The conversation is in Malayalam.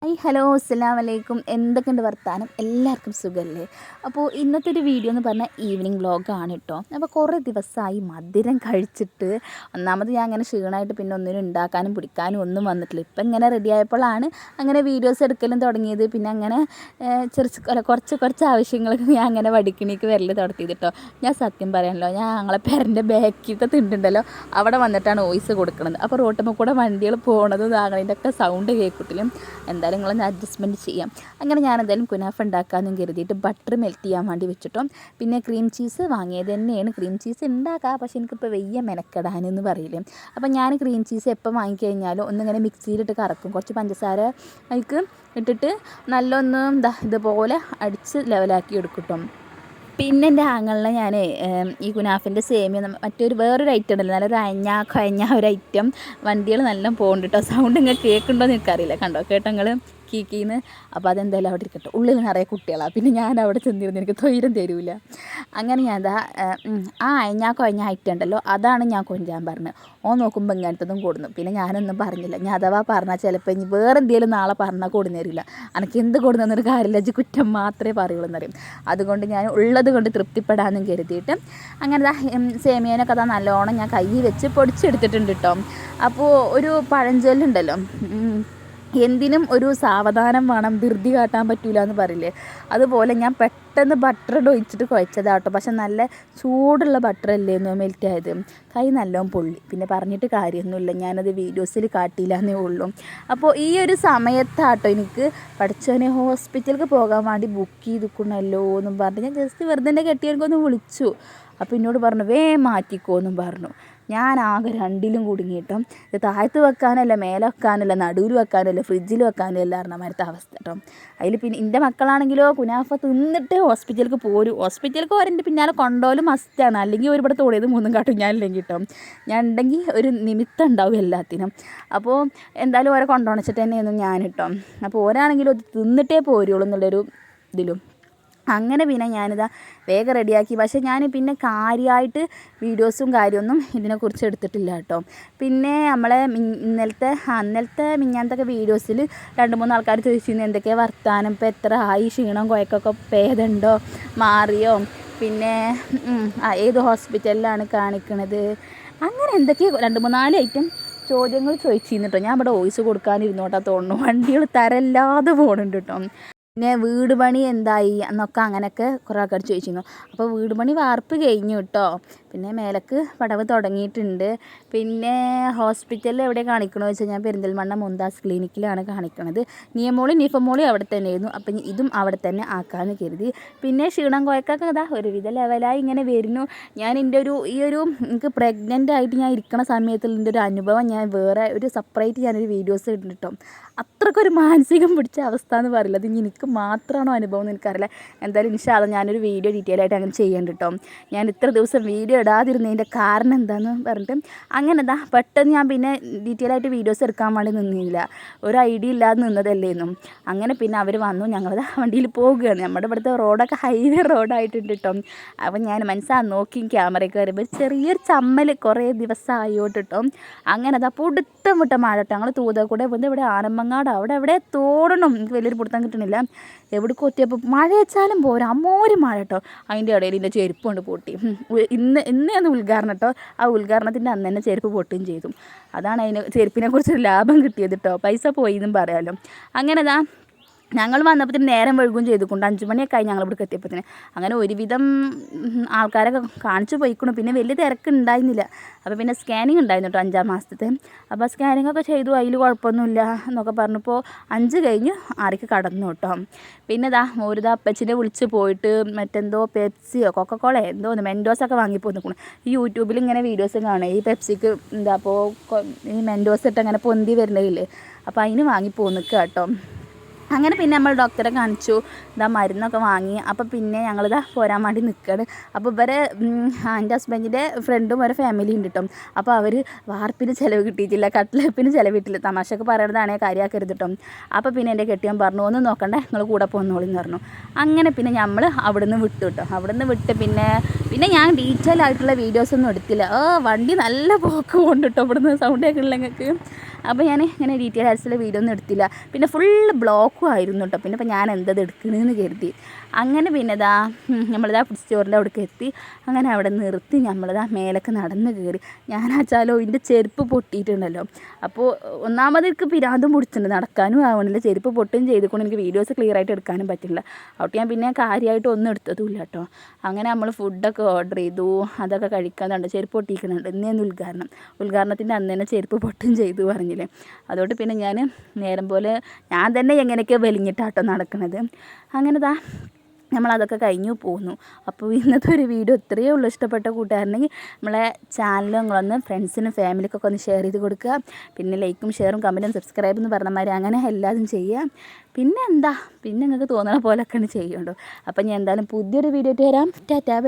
ഹായ് ഹലോ അസ്സലാമു അലൈക്കും. എന്തൊക്കെയുണ്ട് വർത്താനം? എല്ലാവർക്കും സുഖമല്ലേ? അപ്പോൾ ഇന്നത്തെ ഒരു വീഡിയോ എന്ന് പറഞ്ഞാൽ ഈവനിങ് വ്ളോഗാണ് കേട്ടോ. അപ്പോൾ കുറേ ദിവസമായി മധുരം കഴിച്ചിട്ട് ഒന്നാമത് ഞാൻ അങ്ങനെ ക്ഷീണമായിട്ട് പിന്നെ ഒന്നിനും ഉണ്ടാക്കാനും പിടിക്കാനും ഒന്നും വന്നിട്ടില്ല. ഇപ്പം ഇങ്ങനെ റെഡി ആയപ്പോഴാണ് അങ്ങനെ വീഡിയോസ് എടുക്കലും തുടങ്ങിയത്. പിന്നെ അങ്ങനെ കുറച്ച് ആവശ്യങ്ങൾക്ക് ഞാൻ അങ്ങനെ വടിക്കിണിക്ക് വരൽ തുടങ്ങിയത് കേട്ടോ. ഞാൻ സത്യം പറയാനല്ലോ, ഞാൻ ഞങ്ങളെ പേരൻ്റെ ബാക്കിലത്തെ തിണ്ടുണ്ടല്ലോ അവിടെ വന്നിട്ടാണ് വോയിസ് കൊടുക്കുന്നത്. അപ്പോൾ റോട്ടുമ്പോൾ കൂടെ വണ്ടികൾ പോകണതും ഇതാകണതിൻ്റെ ഒക്കെ സൗണ്ട് കേൾക്കത്തിലും എന്തായാലും നിങ്ങളൊന്ന് അഡ്ജസ്റ്റ്മെൻറ്റ് ചെയ്യാം. അങ്ങനെ ഞാൻ എന്തായാലും കുനാഫ ഉണ്ടാക്കാമെന്നും കരുതിയിട്ട് ബട്ടർ മെൽറ്റ് ചെയ്യാൻ വേണ്ടി വെച്ചിട്ടോ. പിന്നെ ക്രീം ചീസ് വാങ്ങിയത് തന്നെയാണ്. ക്രീം ചീസ് ഉണ്ടാക്കാം, പക്ഷേ എനിക്കിപ്പോൾ വെയ്യ മെനക്കെടാനെന്ന് പറയില്ലേ. അപ്പം ഞാൻ ക്രീം ചീസ് എപ്പോൾ വാങ്ങിക്കഴിഞ്ഞാലും ഒന്നിങ്ങനെ മിക്സിയിലിട്ട് കറക്കും. കുറച്ച് പഞ്ചസാര അതിക്ക് ഇട്ടിട്ട് നല്ലൊന്ന് ഇതുപോലെ അടിച്ച് ലെവലാക്കി എടുക്കും. പിന്നെ എൻ്റെ ആങ്ങളിനെ ഞാൻ ഈ കുനാഫിൻ്റെ സേമിയ വേറൊരു ഐറ്റം ഉണ്ടല്ലോ, നല്ലൊരു അയഞ്ഞ ഒരു ഐറ്റം വണ്ടികൾ നല്ല പോകുന്നുണ്ട് കേട്ടോ. സൗണ്ട് ഇങ്ങനെ കേൾക്കുന്നുണ്ടോ എന്ന് എനിക്കറിയില്ല. കണ്ടോ കേട്ടോ നിങ്ങൾ കീക്കീന്ന്. അപ്പോൾ അതെന്തായാലും അവിടെ ഇരിക്കട്ടെ. ഉള്ളിൽ നിറയെ കുട്ടികളാണ്. പിന്നെ ഞാൻ അവിടെ ചെന്നിരുന്ന് എനിക്ക് തൊയിരം തരൂല. അങ്ങനെ ഞാൻ അയഞ്ഞ ഐറ്റം ഉണ്ടല്ലോ അതാണ് ഞാൻ കൊഞ്ചാൻ പറഞ്ഞത്. നോക്കുമ്പോൾ ഇങ്ങനത്തതും കൊടുന്നു. പിന്നെ ഞാനൊന്നും പറഞ്ഞില്ല. ഞാൻ അഥവാ പറഞ്ഞാൽ ചിലപ്പോൾ ഇനി വേറെ എന്തെങ്കിലും നാളെ പറഞ്ഞാൽ കൊടുന്നു തരില്ല. എനിക്ക് എന്ത് കൊടുന്നൊരു കാര്യമില്ല, അജ് കുറ്റം മാത്രമേ പറയുള്ളൂ എന്നറിയും. അതുകൊണ്ട് ഞാൻ ഉള്ളത് കൊണ്ട് തൃപ്തിപ്പെടാമെന്നും കരുതിയിട്ട് അങ്ങനെ സേമിയനൊക്കെ നല്ലോണം ഞാൻ കൈ വെച്ച് പൊടിച്ചെടുത്തിട്ടുണ്ട് കേട്ടോ. അപ്പോൾ ഒരു പഴഞ്ചൊല്ലുണ്ടല്ലോ, എന്തിനും ഒരു സാവധാനം വേണം, ധൃതി കാട്ടാൻ പറ്റൂല എന്ന് പറയില്ലേ. അതുപോലെ ഞാൻ പെട്ടെന്ന് ബട്ടർ ഒഴിച്ചിട്ട് കുഴച്ചതാട്ടോ. പക്ഷെ നല്ല ചൂടുള്ള ബട്ടറല്ലേന്നു മെൽറ്റ് ആയത്. കൈ നല്ലോണം പൊള്ളി. പിന്നെ പറഞ്ഞിട്ട് കാര്യമൊന്നുമില്ല, ഞാനത് വീഡിയോസിൽ കാട്ടിയില്ല എന്നേ ഉള്ളൂ. അപ്പോൾ ഈ ഒരു സമയത്താട്ടോ എനിക്ക് പഠിച്ചവനെ ഹോസ്പിറ്റലിലേക്ക് പോകാൻ വേണ്ടി ബുക്ക് ചെയ്തിക്കണല്ലോ എന്നും പറഞ്ഞ് ഞാൻ ജസ്റ്റ് വെറുതെ എൻ്റെ കെട്ടിയവർക്കൊന്ന് വിളിച്ചു. അപ്പോൾ എന്നോട് പറഞ്ഞു മാറ്റിക്കോ എന്നും പറഞ്ഞു. ഞാൻ ആകെ രണ്ടിലും കുടുങ്ങിയിട്ടും. ഇത് താഴത്ത് വെക്കാനല്ല, മേലെ വെക്കാനല്ല, നടുവിൽ വെക്കാനല്ല, ഫ്രിഡ്ജിൽ വെക്കാനല്ല പറഞ്ഞമാരത്തെ അവസ്ഥ കേട്ടോ. അതിൽ പിന്നെ എൻ്റെ മക്കളാണെങ്കിലോ കുനാഫ തിന്നിട്ട് ഹോസ്പിറ്റലിലേക്ക് പോരും. ഹോസ്പിറ്റലിലേക്ക് പോരൻ്റെ പിന്നാലെ കൊണ്ടുപോലും മസ്റ്റാണ്. അല്ലെങ്കിൽ ഒരുപാട് തോടിയത് മൂന്നും കാട്ടും ഞാനില്ലെങ്കിൽ കേട്ടോ. ഞാൻ ഉണ്ടെങ്കിൽ ഒരു നിമിത്തം ഉണ്ടാവും എല്ലാത്തിനും. അപ്പോൾ എന്തായാലും ഓരോ കൊണ്ടുപോണിച്ചിട്ട് തന്നെയായിരുന്നു ഞാൻ കേട്ടോ. അപ്പോൾ ഓരാണെങ്കിലും അത് തിന്നിട്ടേ പോരുള്ളൂ എന്നുള്ളൊരു ഇതിലും. അങ്ങനെ പിന്നെ ഞാനിതാ വേഗം റെഡിയാക്കി. പക്ഷേ ഞാൻ പിന്നെ കാര്യമായിട്ട് വീഡിയോസും കാര്യമൊന്നും ഇതിനെക്കുറിച്ച് എടുത്തിട്ടില്ല കേട്ടോ. പിന്നെ നമ്മളെ ഇന്നലത്തെ മിഞ്ഞാന്നത്തൊക്കെ വീഡിയോസിൽ 2-3 ആൾക്കാർ ചോദിച്ചിരുന്നു എന്തൊക്കെയാണ് വർത്താനം, ഇപ്പോൾ എത്ര ആയി, ക്ഷീണം കുഴക്കൊക്കെ ഭേദമുണ്ടോ, മാറിയോ, പിന്നെ ഏത് ഹോസ്പിറ്റലിലാണ് കാണിക്കണത്, അങ്ങനെ എന്തൊക്കെയോ 2-3-4 ഐറ്റം ചോദ്യങ്ങൾ ചോദിച്ചിരുന്നു കേട്ടോ. ഞാൻ ഇവിടെ വോയിസ് കൊടുക്കാനിരുന്നോട്ടാ തോന്നുന്നു. വണ്ടികൾ തരല്ലാതെ പോകുന്നുണ്ട് കേട്ടോ. പിന്നെ വീട് പണി എന്തായി എന്നൊക്കെ അങ്ങനെയൊക്കെ കുറേ ആൾക്കാർ ചോദിച്ചിരുന്നു. അപ്പോൾ വീട് പണി വാർപ്പ് കഴിഞ്ഞു കേട്ടോ. പിന്നെ മേലക്ക് പടവ് തുടങ്ങിയിട്ടുണ്ട്. പിന്നെ ഹോസ്പിറ്റലിൽ എവിടെ കാണിക്കണമെന്ന് വെച്ചാൽ ഞാൻ പെരിന്തൽമണ്ണ മുന്താസ് ക്ലിനിക്കിലാണ് കാണിക്കണത്. നിഫമോളി അവിടെ തന്നെയായിരുന്നു. അപ്പം ഇതും അവിടെ തന്നെ ആക്കാമെന്ന് കരുതി. പിന്നെ ക്ഷീണം കുഴക്കൊക്കെ ഒരുവിധ ലെവലായി ഇങ്ങനെ വരുന്നു. ഞാൻ എനിക്ക് പ്രഗ്നൻ്റ് ആയിട്ട് ഞാൻ ഇരിക്കണ സമയത്തിൽ എൻ്റെ ഒരു അനുഭവം ഞാൻ വേറെ ഒരു സെപ്പറേറ്റ് ഞാനൊരു വീഡിയോസ് ഇട്ടിട്ടുണ്ട് കേട്ടോ. അത്രക്കൊരു മാനസികം പിടിച്ച അവസ്ഥ എന്ന് പറയില്ല. അത് എനിക്ക് മാത്രമാണോ അനുഭവം എന്ന് എനിക്കറിയില്ല. എന്തായാലും ഇൻഷാ അല്ലാഹ് ഞാനൊരു വീഡിയോ ഡീറ്റെയിൽ ആയിട്ട് അങ്ങനെ ചെയ്യേണ്ട കേട്ടോ. ഞാൻ ഇത്ര ദിവസം വീഡിയോ ഇടാതിരുന്നതിൻ്റെ കാരണം എന്താണെന്ന് പറഞ്ഞിട്ട് അങ്ങനെ പെട്ടെന്ന് ഞാൻ പിന്നെ ഡീറ്റെയിൽ ആയിട്ട് വീഡിയോസ് എടുക്കാൻ വേണ്ടി നിന്നില്ല. ഒരു ഐഡിയ ഇല്ലാതെ നിന്നതല്ലേന്നും. അങ്ങനെ പിന്നെ അവർ വന്നു, ഞങ്ങൾ വണ്ടിയിൽ പോവുകയാണ്. നമ്മുടെ ഇവിടുത്തെ റോഡൊക്കെ ഹൈവേ റോഡായിട്ടുണ്ട് കേട്ടോ. അപ്പം ഞാൻ നോക്കി ക്യാമറയ്ക്ക് വരുമ്പോൾ ചെറിയൊരു ചമ്മൽ കുറേ ദിവസമായോട്ട് കേട്ടോ. അങ്ങനെ പൊടുത്തം വിട്ട മഴ കേട്ടോ. ഞങ്ങൾ തൂതക്കൂടെ വന്ന് ഇവിടെ ആനമ്മങ്ങാട് അവിടെ തോടണം, എനിക്ക് വലിയൊരു പിടുത്തം കിട്ടണില്ല. എവിടെ കൊത്തിയപ്പോൾ മഴ വെച്ചാലും പോരാ, അമ്മോര് മഴ കേട്ടോ. അതിൻ്റെ ഇടയിൽ എൻ്റെ ചെരുപ്പ് കൊണ്ട് പൊട്ടി. ഇന്നാണ് ഉദ്ഘാടനം കേട്ടോ. ആ ഉദ്ഘാടനത്തിൻ്റെ അന്ന് തന്നെ ചെരുപ്പ് പൊട്ടുകയും ചെയ്തു. അതാണ് ചെരുപ്പിനെ കുറിച്ചൊരു ലാഭം കിട്ടിയത് കേട്ടോ. പൈസ പോയി എന്നും പറയാമല്ലോ. അങ്ങനെ ഞങ്ങൾ വന്നപ്പോഴത്തേന് നേരം വഴുകുകയും ചെയ്തുകൊണ്ട് 5 മണിയൊക്കെ ആയി ഞങ്ങൾ ഇവിടേക്ക് എത്തിയപ്പോഴത്തേന്. അങ്ങനെ ഒരുവിധം ആൾക്കാരൊക്കെ കാണിച്ചു പോയിക്കണം. പിന്നെ വലിയ തിരക്ക് ഉണ്ടായിരുന്നില്ല. അപ്പോൾ പിന്നെ സ്കാനിങ് ഉണ്ടായിരുന്നു കേട്ടോ 5-ാം മാസത്തെ. അപ്പോൾ സ്കാനിങ്ങൊക്കെ ചെയ്തു, അതിൽ കുഴപ്പമൊന്നുമില്ല എന്നൊക്കെ പറഞ്ഞപ്പോൾ 5 കഴിഞ്ഞ് 6ക്ക് കടന്നു കേട്ടോ. പിന്നെ ഒരു അപ്പച്ചിനെ വിളിച്ച് പോയിട്ട് മറ്റെന്തോ പെപ്സിയോ കൊക്കക്കോളയോ എന്തോ മെൻഡോസൊക്കെ വാങ്ങിപ്പോ നിൽക്കണം. ഈ യൂട്യൂബിൽ ഇങ്ങനെ വീഡിയോസ് കാണുക, ഈ പെപ്സിക്ക് അപ്പോൾ ഈ മെൻഡോസ് ഇട്ട് അങ്ങനെ പൊന്തി വരുന്നതില്ലേ, അപ്പോൾ അതിന് വാങ്ങിപ്പോ നിൽക്കുക കേട്ടോ. അങ്ങനെ പിന്നെ നമ്മൾ ഡോക്ടറെ കാണിച്ചു, മരുന്നൊക്കെ വാങ്ങി. അപ്പോൾ പിന്നെ ഞങ്ങൾ പോരാൻ വേണ്ടി നിൽക്കുകയാണ്. അപ്പോൾ എൻ്റെ ഹസ്ബൻഡിൻ്റെ ഫ്രണ്ടും ഒരു ഫാമിലി ഉണ്ട് കേട്ടോ. അപ്പോൾ അവർ വാർപ്പിന് ചിലവ് കിട്ടിയിട്ടില്ല, കട്ട്ലപ്പിന് ചിലവിട്ടില്ല. തമാശക്ക് പറയണതാണേ കാര്യമാക്കരുത് കേട്ടോ. അപ്പോൾ പിന്നെ എൻ്റെ കെട്ടിയൻ പറഞ്ഞു ഒന്നും നോക്കണ്ടേ, നിങ്ങൾ കൂടെ പോകുന്നോളിന്ന് പറഞ്ഞു. അങ്ങനെ പിന്നെ നമ്മൾ അവിടെ നിന്ന് വിട്ടു കേട്ടോ. അവിടെ നിന്ന് വിട്ട് പിന്നെ ഞാൻ ഡീറ്റെയിൽ ആയിട്ടുള്ള വീഡിയോസൊന്നും എടുത്തില്ല. വണ്ടി നല്ല പോക്ക് കൊണ്ട് കേട്ടോ. ഇവിടെ നിന്ന് സൗണ്ട് കേൾക്കണില്ല നിങ്ങൾക്ക്. അപ്പോൾ ഞാൻ ഇങ്ങനെ ഡീറ്റെയിൽ ആയിട്ടുള്ള വീഡിയോ ഒന്നും എടുത്തില്ല. പിന്നെ ഫുള്ള് ബ്ലോക്കും ആയിരുന്നു കേട്ടോ. പിന്നെ ഇപ്പോൾ ഞാൻ എന്തത് എടുക്കണമെന്ന് കരുതി. അങ്ങനെ പിന്നെ നമ്മളിതാ ഫുഡ് സ്റ്റോറിൻ്റെ അവിടേക്ക് എത്തി. അങ്ങനെ അവിടെ നിർത്തി നമ്മളിതാ മേലൊക്കെ നടന്ന് കയറി. ഞാനാച്ചാലോ ഇതിൻ്റെ ചെരുപ്പ് പൊട്ടിയിട്ടുണ്ടല്ലോ. അപ്പോൾ ഒന്നാമത് എനിക്ക് പിരാന്തും പിടിച്ചിട്ടുണ്ട്, നടക്കാനും ആവണില്ല, ചെരുപ്പ് പൊട്ടുകയും ചെയ്തുകൊണ്ട് എനിക്ക് വീഡിയോസ് ക്ലിയർ ആയിട്ട് എടുക്കാനും പറ്റില്ല. അവിടെ ഞാൻ പിന്നെ കാര്യമായിട്ട് ഒന്നും എടുത്തതുമില്ല കേട്ടോ. അങ്ങനെ നമ്മൾ ഫുഡൊക്കെ ഓർഡർ ചെയ്തു, അതൊക്കെ കഴിക്കാനുണ്ട്. ചെരുപ്പ് പൊട്ടിക്കുന്നുണ്ട്. ഇന്നേന്ന് ഉദ്ഘാടനത്തിൻ്റെ അന്ന് തന്നെ ചെരുപ്പ് പൊട്ടും ചെയ്തു പറഞ്ഞില്ലേ. അതുകൊണ്ട് പിന്നെ ഞാൻ നേരം പോലെ ഞാൻ തന്നെ എങ്ങനെയൊക്കെയോ വലിഞ്ഞിട്ടാട്ടോ നടക്കുന്നത്. അങ്ങനെ നമ്മളതൊക്കെ കഴിഞ്ഞു പോന്നു. അപ്പോൾ ഇന്നത്തെ ഒരു വീഡിയോ ഇത്രയേ ഉള്ളൂ. ഇഷ്ടപ്പെട്ട കൂട്ടുകാരനെങ്കിൽ നമ്മളെ ചാനൽ നിങ്ങളൊന്ന് ഫ്രണ്ട്സിനും ഫാമിലിക്കൊക്കെ ഒന്ന് ഷെയർ ചെയ്ത് കൊടുക്കുക. പിന്നെ ലൈക്കും ഷെയറും കമൻറ്റും സബ്സ്ക്രൈബ് എന്ന് പറഞ്ഞ മാതിരി അങ്ങനെ എല്ലാതും ചെയ്യുക. പിന്നെ നിങ്ങൾക്ക് തോന്നുന്ന പോലെയൊക്കെയാണ് ചെയ്യുന്നുണ്ടോ. അപ്പോൾ ഞാൻ എന്തായാലും പുതിയൊരു വീഡിയോ ആയിട്ട് വരാം. ടാറ്റാ.